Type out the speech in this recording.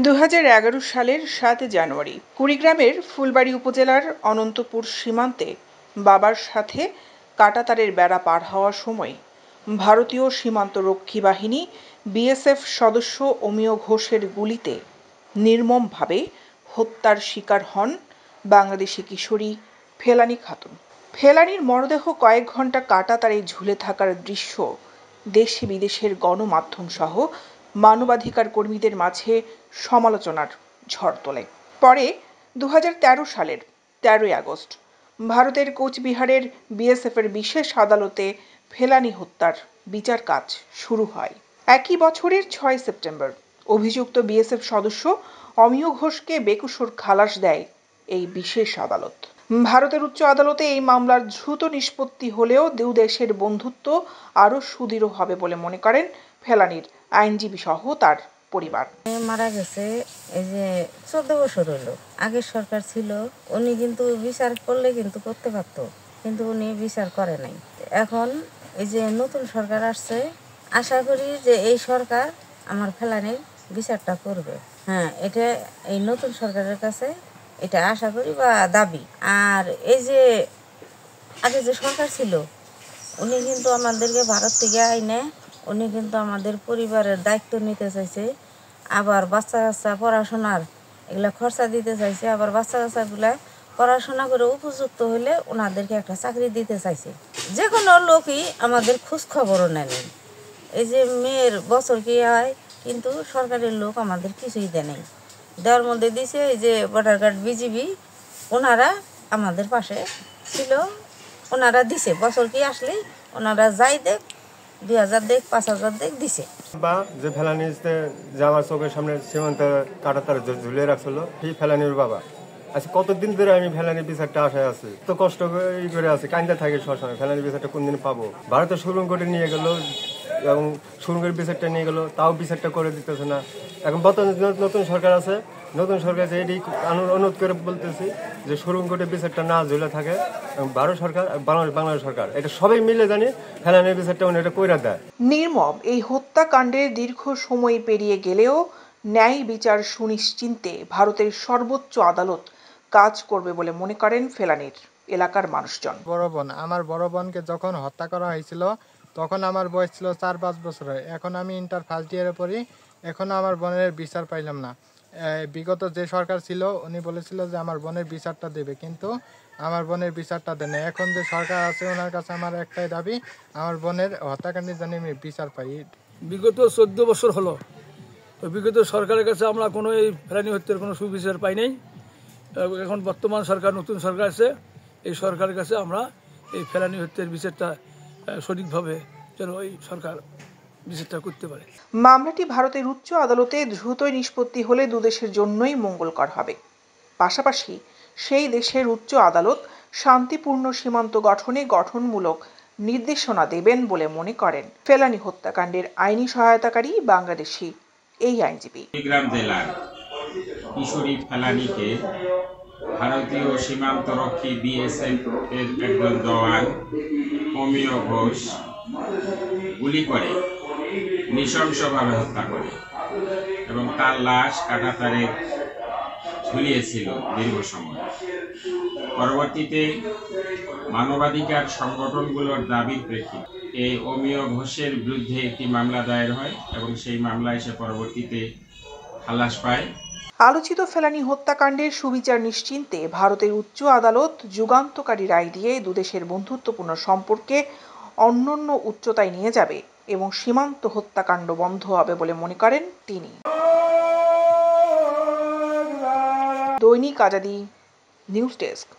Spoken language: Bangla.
2011 সালের 7 জানুয়ারি কুড়িগ্রামের ফুলবাড়ী উপজেলার অনন্তপুর সীমান্তে বাবার সাথে কাঁটাতারের বেড়া পার হওয়ার সময় ভারতীয় সীমান্তরক্ষী বাহিনী বিএসএফ সদস্য অমিয় ঘোষের গুলিতে নির্মমভাবে হত্যার শিকার হন বাংলাদেশি কিশোরী ফেলানী খাতুন। ফেলানীর মরদেহ কয়েক ঘণ্টা কাঁটাতারে ঝুলে থাকার দৃশ্য দেশে বিদেশের গণমাধ্যম সহ মানবাধিকার কর্মীদের মাঝে সমালোচনার ঝড় তোলে। পরে 2013 সালের 13 আগস্ট ভারতের কোচবিহারের বিএসএফের বিশেষ আদালতে ফেলানী হত্যার বিচার কাজ শুরু হয়। একই বছরের 6 সেপ্টেম্বর অভিযুক্ত বিএসএফ সদস্য অমিয় ঘোষকে বেকসুর খালাস দেয় এই বিশেষ আদালত। ভারতের উচ্চ আদালতে এই মামলার দ্রুত নিষ্পত্তি হলেও দুই দেশের বন্ধুত্ব আরো সুদৃঢ় হবে বলে মনে করেন ফেলানীর আইনজীবী সহ তার পরিবার। মারা গেছে এই যে 14 বছর হলো। আগের সরকার ছিল, উনি কিন্তু বিচার করলে কিন্তু করতে পারত, কিন্তু উনি বিচার করে নাই। এখন এই যে নতুন সরকার আসছে, আশা করি যে এই সরকার আমার ফেলানীর বিচারটা করবে। হ্যাঁ, এটা এই নতুন সরকারের কাছে এটা আশা করি বা দাবি। আর এই যে আগে যে সরকার ছিল, উনি কিন্তু আমাদেরকে ভারত থেকে আইনে উনি কিন্তু আমাদের পরিবারের দায়িত্ব নিতে চাইছে, আবার বাচ্চা কাচ্চা পড়াশোনার এগুলা খরচা দিতে চাইছে, আবার বাচ্চা কাচ্চাগুলা পড়াশোনা করে উপযুক্ত হলে ওনাদেরকে একটা চাকরি দিতে চাইছে। যে কোনো লোকই আমাদের খোঁজ খবরও নেয়নি। এই যে মেয়ের বছর কি হয়, কিন্তু সরকারের লোক আমাদের কিছুই দেয় নাই। দেওয়ার মধ্যে দিছে এই যে ভোটার কার্ড বিজিবি, ওনারা আমাদের পাশে ছিল, ওনারা দিছে। বছর কি আসলে ওনারা যাই দেখ 2000 দেখ 5000 দেখ দিছে। বা যে ফেলানিতে যে আমার চোখের সামনে সীমান্তে কাঁটাতারে ঝুলিয়ে রাখছিল, সেই ফেলানির বাবা। আচ্ছা, কতদিন ধরে আমি ফেলানির বিচারটা আশায় আছি, তো কষ্ট করে আছি, কান্দা থাকি সবসময় ফেলানির বিচারটা কোনদিন পাবো। ভারতের সুপ্রিম কোর্টে নিয়ে গেল এবং সুপ্রিম বিচারটা নিয়ে গেল, তাও বিচারটা করে দিতেছে না। এখন নতুন সরকার আছে, নতুন সরকার যে এটি অনুরোধ করে বলতেছি যে সুপ্রিম কোর্টের বিচারটা না ঝুলে থাকে, ভারত সরকার বাংলাদেশ সরকার এটা সবাই মিলে জানি ফেলানির বিচারটা উনি এটা কইরা দেয়। নির্মম এই হত্যাকাণ্ডের দীর্ঘ সময় পেরিয়ে গেলেও ন্যায় বিচার সুনিশ্চিন্তে ভারতের সর্বোচ্চ আদালত কাজ করবে বলে মনে করেন ফেলানীর এলাকার মানুষজন। বড় বোন, আমার বড় বোনকে যখন হত্যা করা হয়েছিল তখন আমার বয়স ছিল 4-5 বছরের। এখন আমি ইন্টার ফার্স্ট ইয়ারে পড়ি, এখনো আমার বোনের বিচার পাইলাম না। বিগত যে সরকার ছিল উনি বলেছিল যে আমার বোনের বিচারটা দেবে, কিন্তু আমার বোনের বিচারটা দেয় না। এখন যে সরকার আছে ওনার কাছে আমার একটাই দাবি, আমার বোনের হত্যাকাণ্ডের জন্য আমি বিচার পাই। বিগত 14 বছর হলো, তো বিগত সরকারের কাছে আমরা কোনো এই ফেলানী হত্যার কোনো সুবিচার পাই নাই। এখন বর্তমান সরকার, নতুন সরকার আছে, এই সরকারের কাছে আমরা এই ফেলানী হত্যার বিচারটা সঠিকভাবে যেন এই সরকার বিচারটা করতে পারে। মামলাটি ভারতের উচ্চ আদালতে দ্রুতই নিষ্পত্তি হলে দুদেশের জন্যই মঙ্গলকর হবে। পাশাপাশি সেই দেশের উচ্চ আদালত শান্তিপূর্ণ সীমান্ত গঠনে গঠনমূলক নির্দেশনা দেবেন বলে মনে করেন ফেলানী হত্যাকাণ্ডের আইনি সহায়তাকারী বাংলাদেশি এই আইনজীবী। কুড়িগ্রাম জেলার কিশোরী ফেলানীকে ভারতীয় সীমান্তরক্ষী বিএসএফ এর একজন জওয়ান অমিয় ঘোষ গুলি করে নৃশংসভাবে হত্যা করে এবং তার লাশ কাঁটাতারে ঝুলিয়েছিল দীর্ঘ সময়। পরবর্তীতে মানবাধিকার সংগঠনগুলোর দাবির প্রেক্ষিতে এই অমিয় ঘোষের বিরুদ্ধে একটি মামলা দায়ের হয় এবং সেই মামলায় সে পরবর্তীতে খালাস পায়। আলোচিত ফেলানী হত্যাকাণ্ডের সুবিচার নিশ্চিন্তে ভারতের উচ্চ আদালত যুগান্তকারী রায় দিয়ে দুদেশের বন্ধুত্বপূর্ণ সম্পর্কে অনন্য উচ্চতায় নিয়ে যাবে এবং সীমান্ত হত্যাকাণ্ড বন্ধ হবে বলে মনে করেন তিনি। দৈনিক আজাদী নিউজ ডেস্ক।